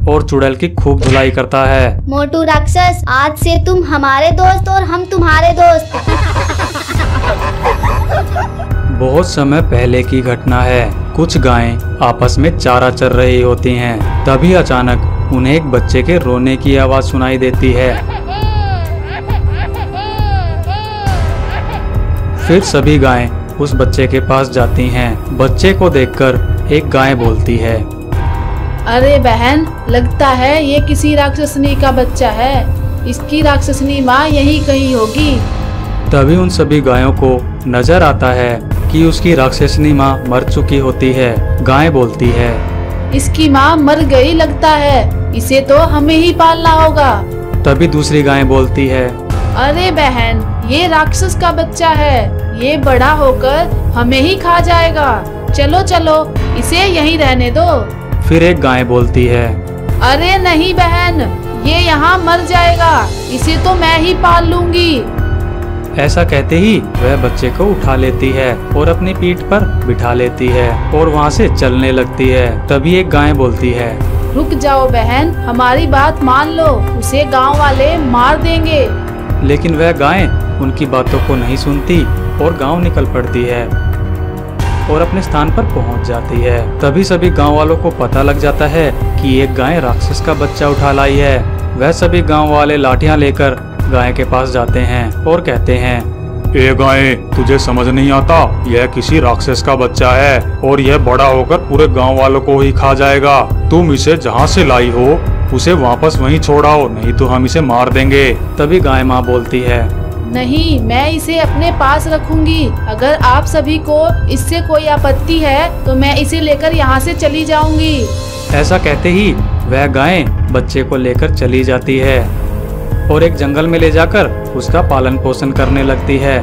और चुड़ैल की खूब धुलाई करता है। मोटू राक्षस, आज से तुम हमारे दोस्त और हम तुम्हारे दोस्त। बहुत समय पहले की घटना है। कुछ गायें आपस में चारा चर रही होती हैं। तभी अचानक उन्हें एक बच्चे के रोने की आवाज सुनाई देती है। फिर सभी गायें उस बच्चे के पास जाती हैं। बच्चे को देखकर एक गाय बोलती है, अरे बहन, लगता है ये किसी राक्षसनी का बच्चा है। इसकी राक्षसनी माँ यही कहीं होगी। तभी उन सभी गायों को नजर आता है कि उसकी राक्षसनी माँ मर चुकी होती है। गाय बोलती है, इसकी माँ मर गई लगता है, इसे तो हमें ही पालना होगा। तभी दूसरी गाय बोलती है, अरे बहन, ये राक्षस का बच्चा है, ये बड़ा होकर हमें ही खा जाएगा। चलो चलो, इसे यहीं रहने दो। फिर एक गाय बोलती है, अरे नहीं बहन, ये यहाँ मर जाएगा, इसे तो मैं ही पाल लूंगी। ऐसा कहते ही वह बच्चे को उठा लेती है और अपनी पीठ पर बिठा लेती है और वहाँ से चलने लगती है। तभी एक गाय बोलती है, रुक जाओ बहन, हमारी बात मान लो, उसे गांव वाले मार देंगे। लेकिन वह गाय उनकी बातों को नहीं सुनती और गांव निकल पड़ती है और अपने स्थान पर पहुंच जाती है। तभी सभी गांव वालों को पता लग जाता है कि एक गाय राक्षस का बच्चा उठा लाई है। वह सभी गांव वाले लाठियां लेकर गाय के पास जाते हैं और कहते हैं, ए गाय, तुझे समझ नहीं आता, यह किसी राक्षस का बच्चा है और यह बड़ा होकर पूरे गांव वालों को ही खा जाएगा। तुम इसे जहां से लाई हो उसे वापस वहीं छोड़ाओ, नहीं तो हम इसे मार देंगे। तभी गाय माँ बोलती है, नहीं, मैं इसे अपने पास रखूंगी। अगर आप सभी को इससे कोई आपत्ति है तो मैं इसे लेकर यहाँ से चली जाऊंगी। ऐसा कहते ही वह गाय बच्चे को लेकर चली जाती है और एक जंगल में ले जाकर उसका पालन पोषण करने लगती है।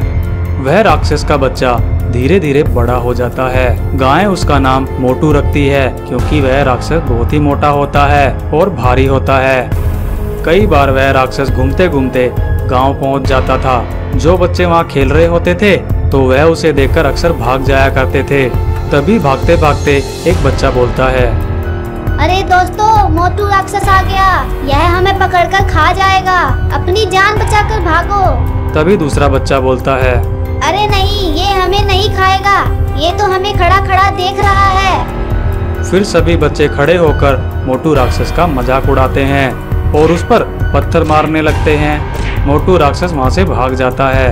वह राक्षस का बच्चा धीरे धीरे बड़ा हो जाता है। गाय उसका नाम मोटू रखती है क्योंकि वह राक्षस बहुत ही मोटा होता है और भारी होता है। कई बार वह राक्षस घूमते घूमते गांव पहुंच जाता था। जो बच्चे वहां खेल रहे होते थे तो वह उसे देखकर अक्सर भाग जाया करते थे। तभी भागते भागते एक बच्चा बोलता है, अरे दोस्तों, मोटू राक्षस आ गया, यह हमें पकड़कर खा जाएगा, अपनी जान बचाकर भागो। तभी दूसरा बच्चा बोलता है, अरे नहीं, ये हमें नहीं खाएगा, ये तो हमें खड़ा खड़ा देख रहा है। फिर सभी बच्चे खड़े होकर मोटू राक्षस का मजाक उड़ाते हैं और उस पर पत्थर मारने लगते हैं। मोटू राक्षस वहां से भाग जाता है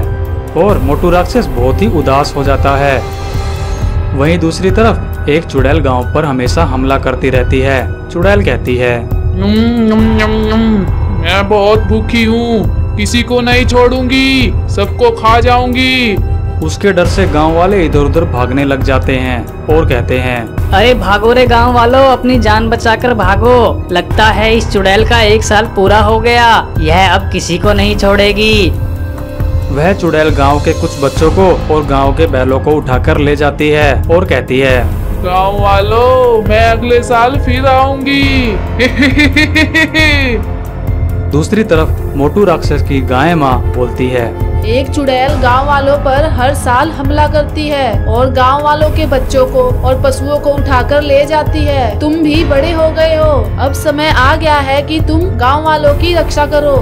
और मोटू राक्षस बहुत ही उदास हो जाता है। वहीं दूसरी तरफ एक चुड़ैल गांव पर हमेशा हमला करती रहती है। चुड़ैल कहती है, मैं बहुत भूखी हूँ, किसी को नहीं छोड़ूंगी, सबको खा जाऊंगी। उसके डर से गांव वाले इधर उधर भागने लग जाते हैं और कहते हैं, अरे भागो रे गांव वालों, अपनी जान बचाकर भागो। लगता है इस चुड़ैल का 1 साल पूरा हो गया, यह अब किसी को नहीं छोड़ेगी। वह चुड़ैल गांव के कुछ बच्चों को और गांव के बैलों को उठाकर ले जाती है और कहती है, गांव वालों, मैं अगले साल फिर आऊंगी। दूसरी तरफ मोटू राक्षस की गाय माँ बोलती है, एक चुड़ैल गांव वालों पर हर साल हमला करती है और गांव वालों के बच्चों को और पशुओं को उठाकर ले जाती है। तुम भी बड़े हो गए हो, अब समय आ गया है कि तुम गांव वालों की रक्षा करो।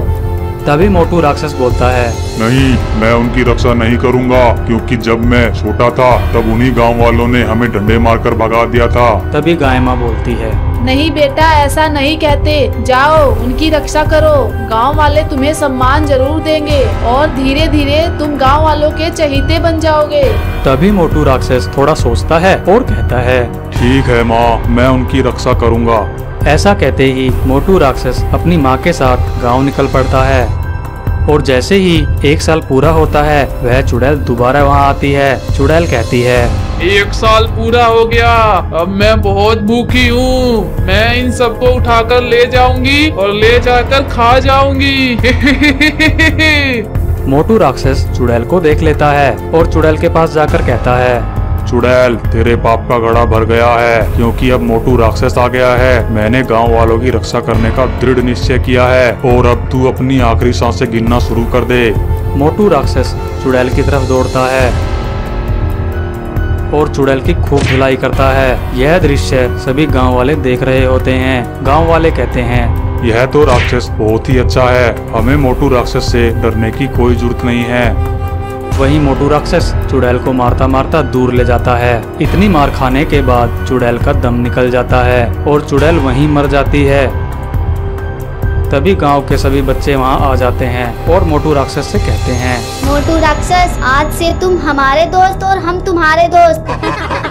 तभी मोटू राक्षस बोलता है, नहीं, मैं उनकी रक्षा नहीं करूंगा, क्योंकि जब मैं छोटा था तब उन्हीं गांव वालों ने हमें डंडे मारकर भगा दिया था। तभी गाय माँ बोलती है, नहीं बेटा, ऐसा नहीं कहते, जाओ उनकी रक्षा करो, गांव वाले तुम्हें सम्मान जरूर देंगे और धीरे धीरे तुम गांव वालों के चहीते बन जाओगे। तभी मोटू राक्षस थोड़ा सोचता है और कहता है, ठीक है माँ, मैं उनकी रक्षा करूंगा। ऐसा कहते ही मोटू राक्षस अपनी माँ के साथ गांव निकल पड़ता है और जैसे ही 1 साल पूरा होता है वह चुड़ैल दोबारा वहाँ आती है। चुड़ैल कहती है, 1 साल पूरा हो गया, अब मैं बहुत भूखी हूँ, मैं इन सबको उठाकर ले जाऊंगी और ले जाकर खा जाऊंगी। मोटू राक्षस चुड़ैल को देख लेता है और चुड़ैल के पास जाकर कहता है, चुड़ैल, तेरे पाप का घड़ा भर गया है, क्योंकि अब मोटू राक्षस आ गया है। मैंने गांव वालों की रक्षा करने का दृढ़ निश्चय किया है और अब तू अपनी आखिरी सांसें गिनना शुरू कर दे। मोटू राक्षस चुड़ैल की तरफ दौड़ता है और चुड़ैल की खूब धुलाई करता है। यह दृश्य सभी गांव वाले देख रहे होते हैं। गांव वाले कहते हैं, यह तो राक्षस बहुत ही अच्छा है, हमें मोटू राक्षस से डरने की कोई जरूरत नहीं है। वहीं मोटू राक्षस चुड़ैल को मारता मारता दूर ले जाता है। इतनी मार खाने के बाद चुड़ैल का दम निकल जाता है और चुड़ैल वहीं मर जाती है। तभी गांव के सभी बच्चे वहां आ जाते हैं और मोटू राक्षस से कहते हैं, मोटू राक्षस, आज से तुम हमारे दोस्त और हम तुम्हारे दोस्त।